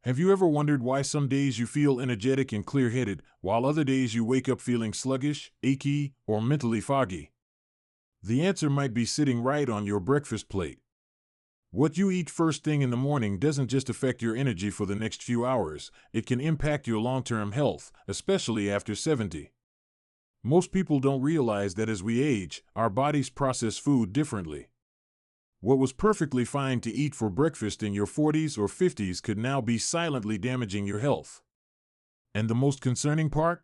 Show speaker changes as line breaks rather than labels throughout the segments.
Have you ever wondered why some days you feel energetic and clear-headed, while other days you wake up feeling sluggish, achy, or mentally foggy? The answer might be sitting right on your breakfast plate. What you eat first thing in the morning doesn't just affect your energy for the next few hours, it can impact your long-term health, especially after 70. Most people don't realize that as we age, our bodies process food differently. What was perfectly fine to eat for breakfast in your 40s or 50s could now be silently damaging your health. And the most concerning part?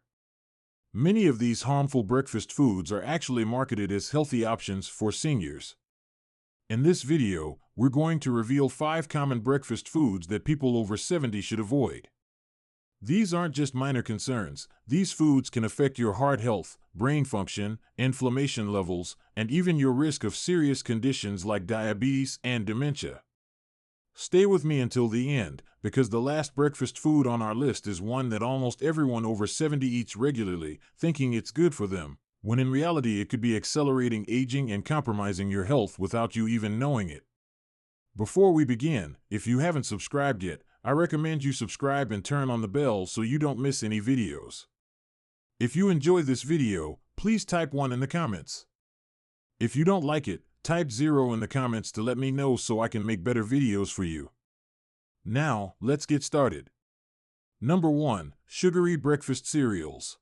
Many of these harmful breakfast foods are actually marketed as healthy options for seniors. In this video, we're going to reveal 5 common breakfast foods that people over 70 should avoid. These aren't just minor concerns. These foods can affect your heart health, brain function, inflammation levels, and even your risk of serious conditions like diabetes and dementia. Stay with me until the end, because the last breakfast food on our list is one that almost everyone over 70 eats regularly, thinking it's good for them, when in reality it could be accelerating aging and compromising your health without you even knowing it. Before we begin, if you haven't subscribed yet, I recommend you subscribe and turn on the bell so you don't miss any videos. If you enjoy this video, please type 1 in the comments. If you don't like it, type 0 in the comments to let me know so I can make better videos for you. Now, let's get started. Number 1. Sugary breakfast cereals.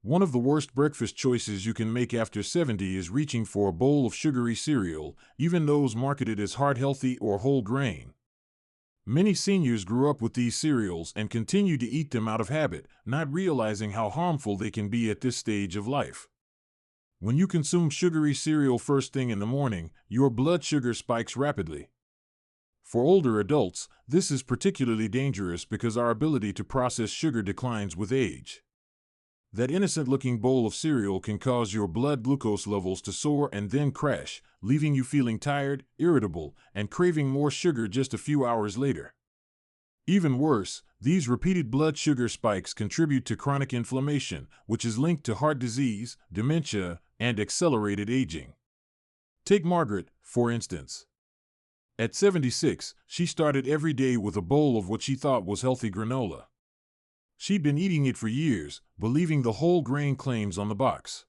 One of the worst breakfast choices you can make after 70 is reaching for a bowl of sugary cereal, even those marketed as heart-healthy or whole grain. Many seniors grew up with these cereals and continue to eat them out of habit, not realizing how harmful they can be at this stage of life. When you consume sugary cereal first thing in the morning, your blood sugar spikes rapidly. For older adults, this is particularly dangerous because our ability to process sugar declines with age. That innocent-looking bowl of cereal can cause your blood glucose levels to soar and then crash, leaving you feeling tired, irritable, and craving more sugar just a few hours later. Even worse, these repeated blood sugar spikes contribute to chronic inflammation, which is linked to heart disease, dementia, and accelerated aging. Take Margaret, for instance. At 76, she started every day with a bowl of what she thought was healthy granola. She'd been eating it for years, believing the whole grain claims on the box.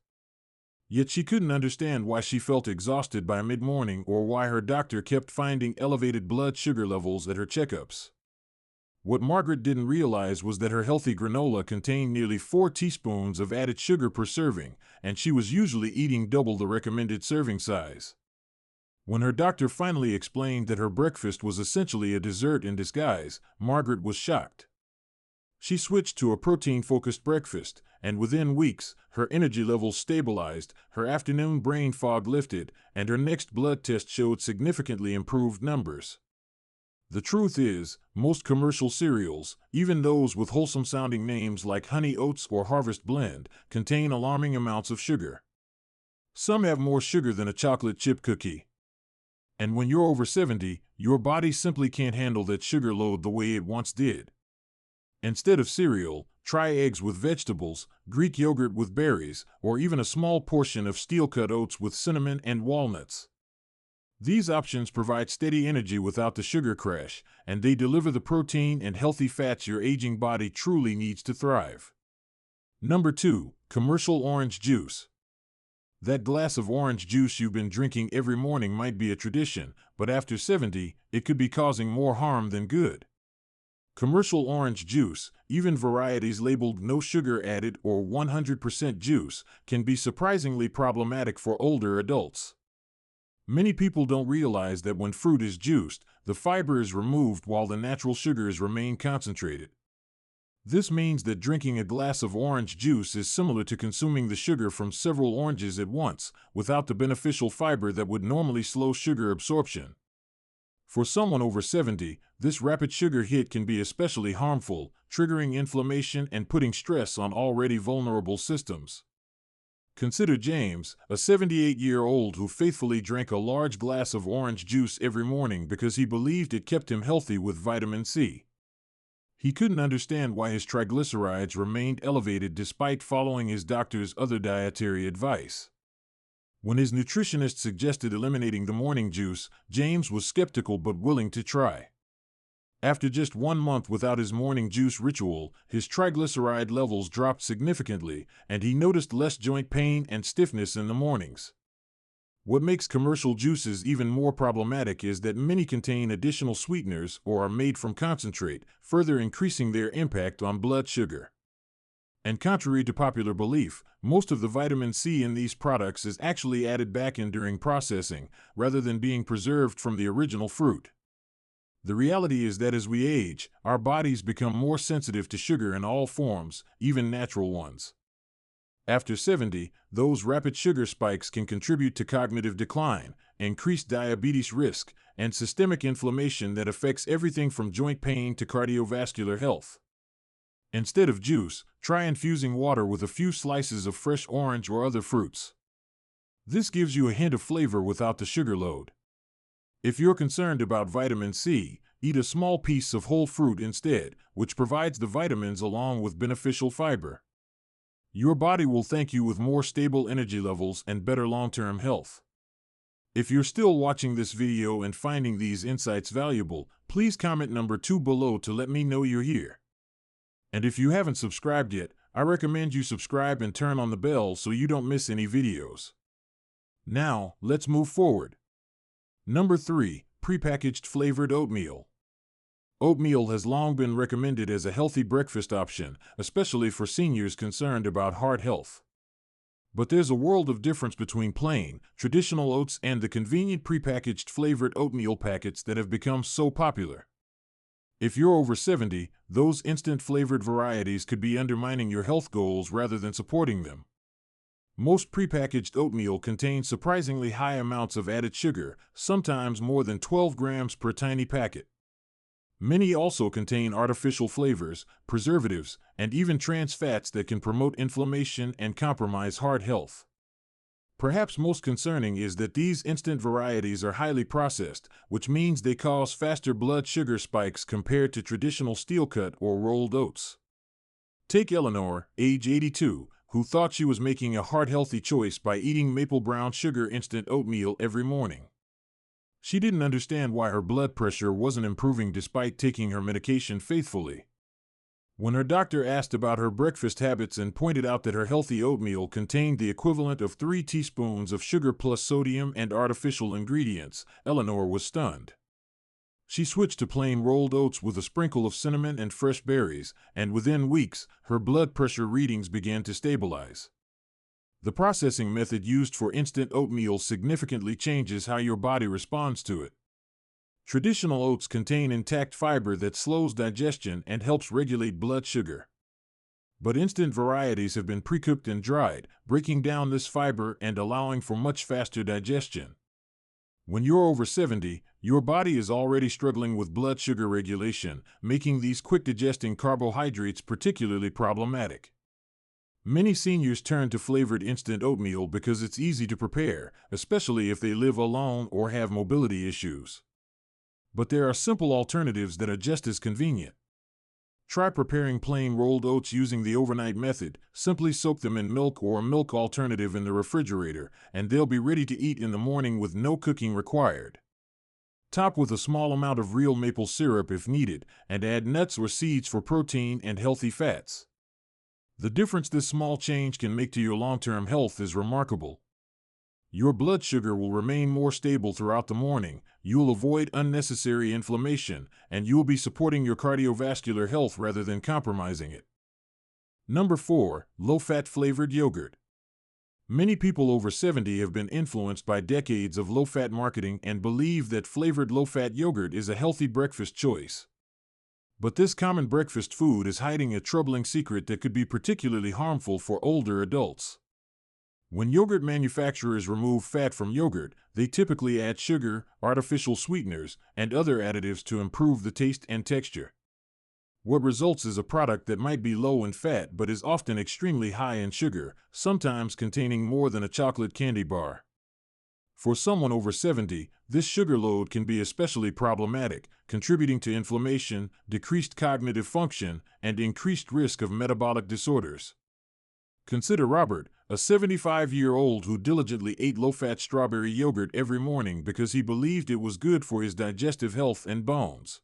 Yet she couldn't understand why she felt exhausted by mid-morning or why her doctor kept finding elevated blood sugar levels at her checkups. What Margaret didn't realize was that her healthy granola contained nearly 4 teaspoons of added sugar per serving, and she was usually eating double the recommended serving size. When her doctor finally explained that her breakfast was essentially a dessert in disguise, Margaret was shocked. She switched to a protein-focused breakfast, and within weeks, her energy levels stabilized, her afternoon brain fog lifted, and her next blood test showed significantly improved numbers. The truth is, most commercial cereals, even those with wholesome-sounding names like Honey Oats or Harvest Blend, contain alarming amounts of sugar. Some have more sugar than a chocolate chip cookie. And when you're over 70, your body simply can't handle that sugar load the way it once did. Instead of cereal, try eggs with vegetables, Greek yogurt with berries, or even a small portion of steel-cut oats with cinnamon and walnuts. These options provide steady energy without the sugar crash, and they deliver the protein and healthy fats your aging body truly needs to thrive. Number 2. Commercial orange juice. That glass of orange juice you've been drinking every morning might be a tradition, but after 70, it could be causing more harm than good. Commercial orange juice, even varieties labeled no sugar added or 100% juice, can be surprisingly problematic for older adults. Many people don't realize that when fruit is juiced, the fiber is removed while the natural sugars remain concentrated. This means that drinking a glass of orange juice is similar to consuming the sugar from several oranges at once, without the beneficial fiber that would normally slow sugar absorption. For someone over 70, this rapid sugar hit can be especially harmful, triggering inflammation and putting stress on already vulnerable systems. Consider James, a 78-year-old who faithfully drank a large glass of orange juice every morning because he believed it kept him healthy with vitamin C. He couldn't understand why his triglycerides remained elevated despite following his doctor's other dietary advice. When his nutritionist suggested eliminating the morning juice, James was skeptical but willing to try. After just 1 month without his morning juice ritual, his triglyceride levels dropped significantly, and he noticed less joint pain and stiffness in the mornings. What makes commercial juices even more problematic is that many contain additional sweeteners or are made from concentrate, further increasing their impact on blood sugar. And contrary to popular belief, most of the vitamin C in these products is actually added back in during processing, rather than being preserved from the original fruit. The reality is that as we age, our bodies become more sensitive to sugar in all forms, even natural ones. After 70, those rapid sugar spikes can contribute to cognitive decline, increased diabetes risk, and systemic inflammation that affects everything from joint pain to cardiovascular health. Instead of juice, try infusing water with a few slices of fresh orange or other fruits. This gives you a hint of flavor without the sugar load. If you're concerned about vitamin C, eat a small piece of whole fruit instead, which provides the vitamins along with beneficial fiber. Your body will thank you with more stable energy levels and better long-term health. If you're still watching this video and finding these insights valuable, please comment number 2 below to let me know you're here. And if you haven't subscribed yet, I recommend you subscribe and turn on the bell so you don't miss any videos. Now, let's move forward. Number 3. Prepackaged flavored oatmeal. Oatmeal has long been recommended as a healthy breakfast option, especially for seniors concerned about heart health. But there's a world of difference between plain, traditional oats and the convenient prepackaged flavored oatmeal packets that have become so popular. If you're over 70, those instant flavored varieties could be undermining your health goals rather than supporting them. Most prepackaged oatmeal contains surprisingly high amounts of added sugar, sometimes more than 12 grams per tiny packet. Many also contain artificial flavors, preservatives, and even trans fats that can promote inflammation and compromise heart health. Perhaps most concerning is that these instant varieties are highly processed, which means they cause faster blood sugar spikes compared to traditional steel-cut or rolled oats. Take Eleanor, age 82, who thought she was making a heart-healthy choice by eating maple brown sugar instant oatmeal every morning. She didn't understand why her blood pressure wasn't improving despite taking her medication faithfully. When her doctor asked about her breakfast habits and pointed out that her healthy oatmeal contained the equivalent of 3 teaspoons of sugar plus sodium and artificial ingredients, Eleanor was stunned. She switched to plain rolled oats with a sprinkle of cinnamon and fresh berries, and within weeks, her blood pressure readings began to stabilize. The processing method used for instant oatmeal significantly changes how your body responds to it. Traditional oats contain intact fiber that slows digestion and helps regulate blood sugar. But instant varieties have been pre-cooked and dried, breaking down this fiber and allowing for much faster digestion. When you're over 70, your body is already struggling with blood sugar regulation, making these quick-digesting carbohydrates particularly problematic. Many seniors turn to flavored instant oatmeal because it's easy to prepare, especially if they live alone or have mobility issues. But there are simple alternatives that are just as convenient. Try preparing plain rolled oats using the overnight method. Simply soak them in milk or a milk alternative in the refrigerator, and they'll be ready to eat in the morning with no cooking required. Top with a small amount of real maple syrup if needed, and add nuts or seeds for protein and healthy fats. The difference this small change can make to your long-term health is remarkable. Your blood sugar will remain more stable throughout the morning, you'll avoid unnecessary inflammation, and you'll be supporting your cardiovascular health rather than compromising it. Number 4. Low-fat flavored yogurt. Many people over 70 have been influenced by decades of low-fat marketing and believe that flavored low-fat yogurt is a healthy breakfast choice. But this common breakfast food is hiding a troubling secret that could be particularly harmful for older adults. When yogurt manufacturers remove fat from yogurt, they typically add sugar, artificial sweeteners, and other additives to improve the taste and texture. What results is a product that might be low in fat but is often extremely high in sugar, sometimes containing more than a chocolate candy bar. For someone over 70, this sugar load can be especially problematic, contributing to inflammation, decreased cognitive function, and increased risk of metabolic disorders. Consider Robert, a 75-year-old who diligently ate low-fat strawberry yogurt every morning because he believed it was good for his digestive health and bones.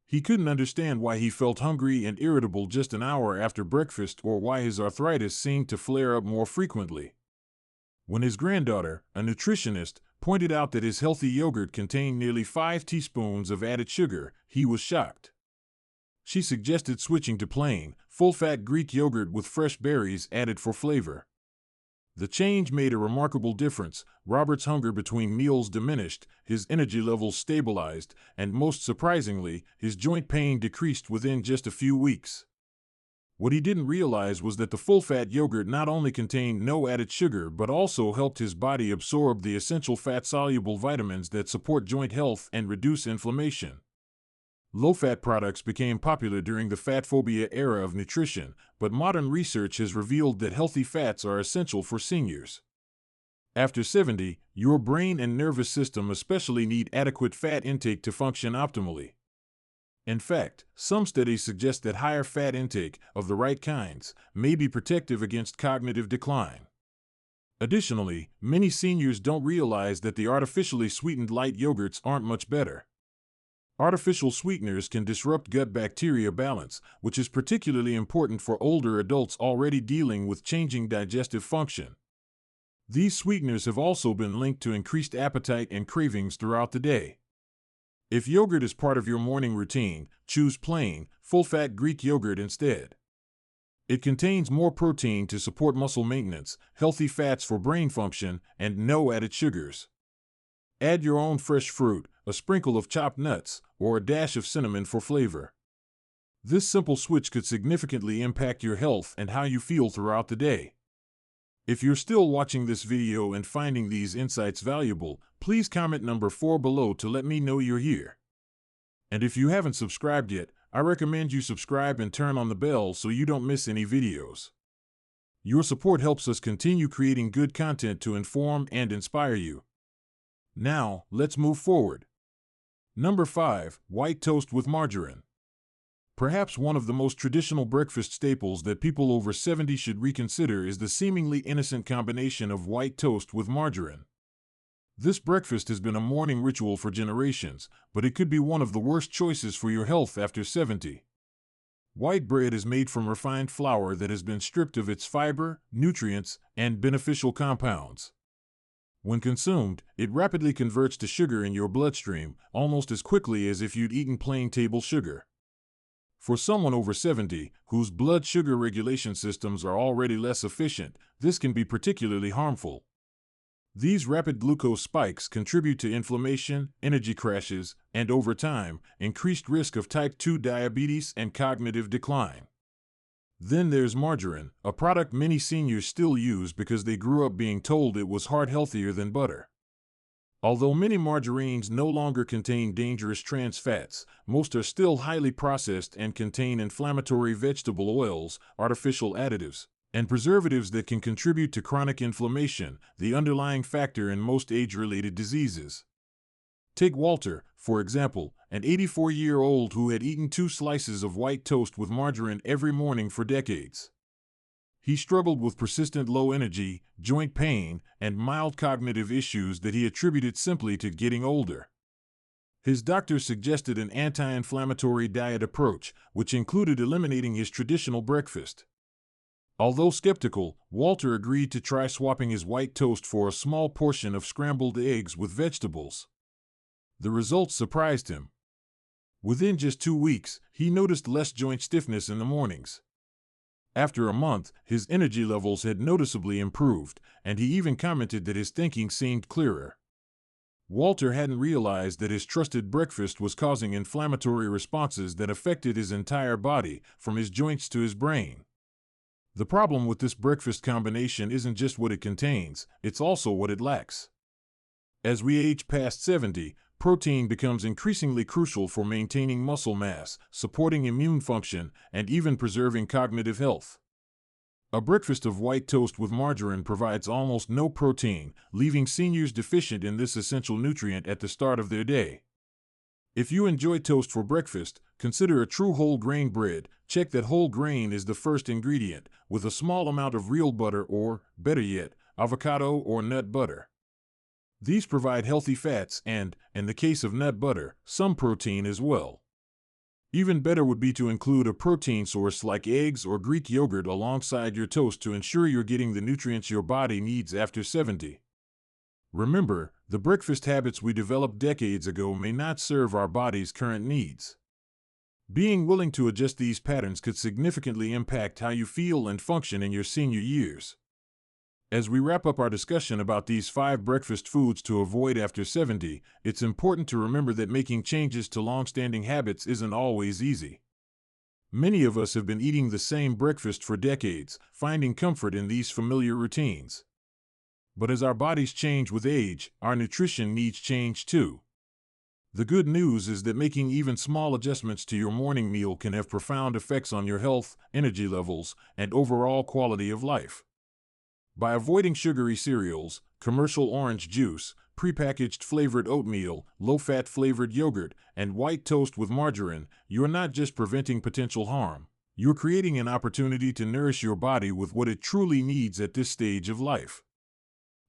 He couldn't understand why he felt hungry and irritable just an hour after breakfast or why his arthritis seemed to flare up more frequently. When his granddaughter, a nutritionist, pointed out that his healthy yogurt contained nearly 5 teaspoons of added sugar, he was shocked. She suggested switching to plain, full-fat Greek yogurt with fresh berries added for flavor. The change made a remarkable difference. Robert's hunger between meals diminished, his energy levels stabilized, and most surprisingly, his joint pain decreased within just a few weeks. What he didn't realize was that the full-fat yogurt not only contained no added sugar but also helped his body absorb the essential fat-soluble vitamins that support joint health and reduce inflammation. Low-fat products became popular during the fat phobia era of nutrition, but modern research has revealed that healthy fats are essential for seniors. After 70, your brain and nervous system especially need adequate fat intake to function optimally. In fact, some studies suggest that higher fat intake, of the right kinds, may be protective against cognitive decline. Additionally, many seniors don't realize that the artificially sweetened light yogurts aren't much better. Artificial sweeteners can disrupt gut bacteria balance, which is particularly important for older adults already dealing with changing digestive function. These sweeteners have also been linked to increased appetite and cravings throughout the day. If yogurt is part of your morning routine, choose plain, full-fat Greek yogurt instead. It contains more protein to support muscle maintenance, healthy fats for brain function, and no added sugars. Add your own fresh fruit, a sprinkle of chopped nuts, or a dash of cinnamon for flavor. This simple switch could significantly impact your health and how you feel throughout the day. If you're still watching this video and finding these insights valuable, please comment number 4 below to let me know you're here. And if you haven't subscribed yet, I recommend you subscribe and turn on the bell so you don't miss any videos. Your support helps us continue creating good content to inform and inspire you. Now, let's move forward. Number 5. White toast with margarine. Perhaps one of the most traditional breakfast staples that people over 70 should reconsider is the seemingly innocent combination of white toast with margarine. This breakfast has been a morning ritual for generations, but it could be one of the worst choices for your health after 70. White bread is made from refined flour that has been stripped of its fiber, nutrients, and beneficial compounds. When consumed, it rapidly converts to sugar in your bloodstream, almost as quickly as if you'd eaten plain table sugar. For someone over 70, whose blood sugar regulation systems are already less efficient, this can be particularly harmful. These rapid glucose spikes contribute to inflammation, energy crashes, and over time, increased risk of type 2 diabetes and cognitive decline. Then there's margarine, a product many seniors still use because they grew up being told it was far healthier than butter. Although many margarines no longer contain dangerous trans fats, most are still highly processed and contain inflammatory vegetable oils, artificial additives, and preservatives that can contribute to chronic inflammation, the underlying factor in most age-related diseases. Take Walter, for example, an 84-year-old who had eaten 2 slices of white toast with margarine every morning for decades. He struggled with persistent low energy, joint pain, and mild cognitive issues that he attributed simply to getting older. His doctor suggested an anti-inflammatory diet approach, which included eliminating his traditional breakfast. Although skeptical, Walter agreed to try swapping his white toast for a small portion of scrambled eggs with vegetables. The results surprised him. Within just 2 weeks, he noticed less joint stiffness in the mornings. After a month, his energy levels had noticeably improved, and he even commented that his thinking seemed clearer. Walter hadn't realized that his trusted breakfast was causing inflammatory responses that affected his entire body, from his joints to his brain. The problem with this breakfast combination isn't just what it contains, it's also what it lacks. As we age past 70, protein becomes increasingly crucial for maintaining muscle mass, supporting immune function, and even preserving cognitive health. A breakfast of white toast with margarine provides almost no protein, leaving seniors deficient in this essential nutrient at the start of their day. If you enjoy toast for breakfast, consider a true whole grain bread. Check that whole grain is the first ingredient, with a small amount of real butter or, better yet, avocado or nut butter. These provide healthy fats and, in the case of nut butter, some protein as well. Even better would be to include a protein source like eggs or Greek yogurt alongside your toast to ensure you're getting the nutrients your body needs after 70. Remember, the breakfast habits we developed decades ago may not serve our body's current needs. Being willing to adjust these patterns could significantly impact how you feel and function in your senior years. As we wrap up our discussion about these 5 breakfast foods to avoid after 70, it's important to remember that making changes to long-standing habits isn't always easy. Many of us have been eating the same breakfast for decades, finding comfort in these familiar routines. But as our bodies change with age, our nutrition needs change too. The good news is that making even small adjustments to your morning meal can have profound effects on your health, energy levels, and overall quality of life. By avoiding sugary cereals, commercial orange juice, prepackaged flavored oatmeal, low-fat flavored yogurt, and white toast with margarine, you're not just preventing potential harm. You're creating an opportunity to nourish your body with what it truly needs at this stage of life.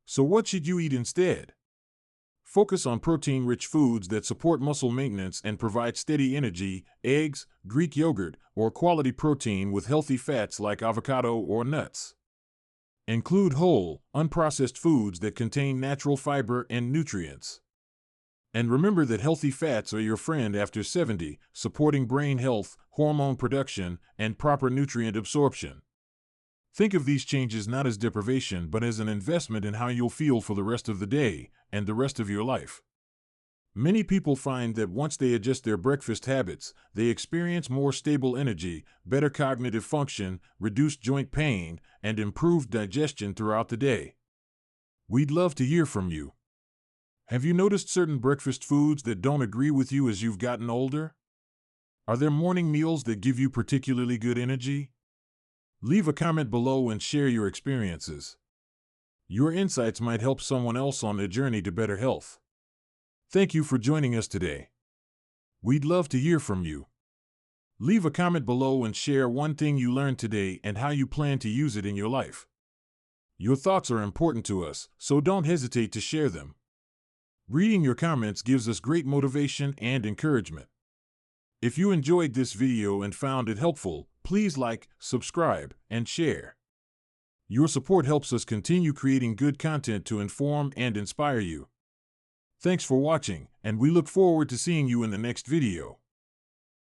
So what should you eat instead? Focus on protein-rich foods that support muscle maintenance and provide steady energy: eggs, Greek yogurt, or quality protein with healthy fats like avocado or nuts. Include whole, unprocessed foods that contain natural fiber and nutrients. And remember that healthy fats are your friend after 70, supporting brain health, hormone production, and proper nutrient absorption. Think of these changes not as deprivation but as an investment in how you'll feel for the rest of the day and the rest of your life. Many people find that once they adjust their breakfast habits, they experience more stable energy, better cognitive function, reduced joint pain, and improved digestion throughout the day. We'd love to hear from you. Have you noticed certain breakfast foods that don't agree with you as you've gotten older? Are there morning meals that give you particularly good energy? Leave a comment below and share your experiences. Your insights might help someone else on their journey to better health. Thank you for joining us today. We'd love to hear from you. Leave a comment below and share one thing you learned today and how you plan to use it in your life. Your thoughts are important to us, so don't hesitate to share them. Reading your comments gives us great motivation and encouragement. If you enjoyed this video and found it helpful, please like, subscribe, and share. Your support helps us continue creating good content to inform and inspire you. Thanks for watching, and we look forward to seeing you in the next video.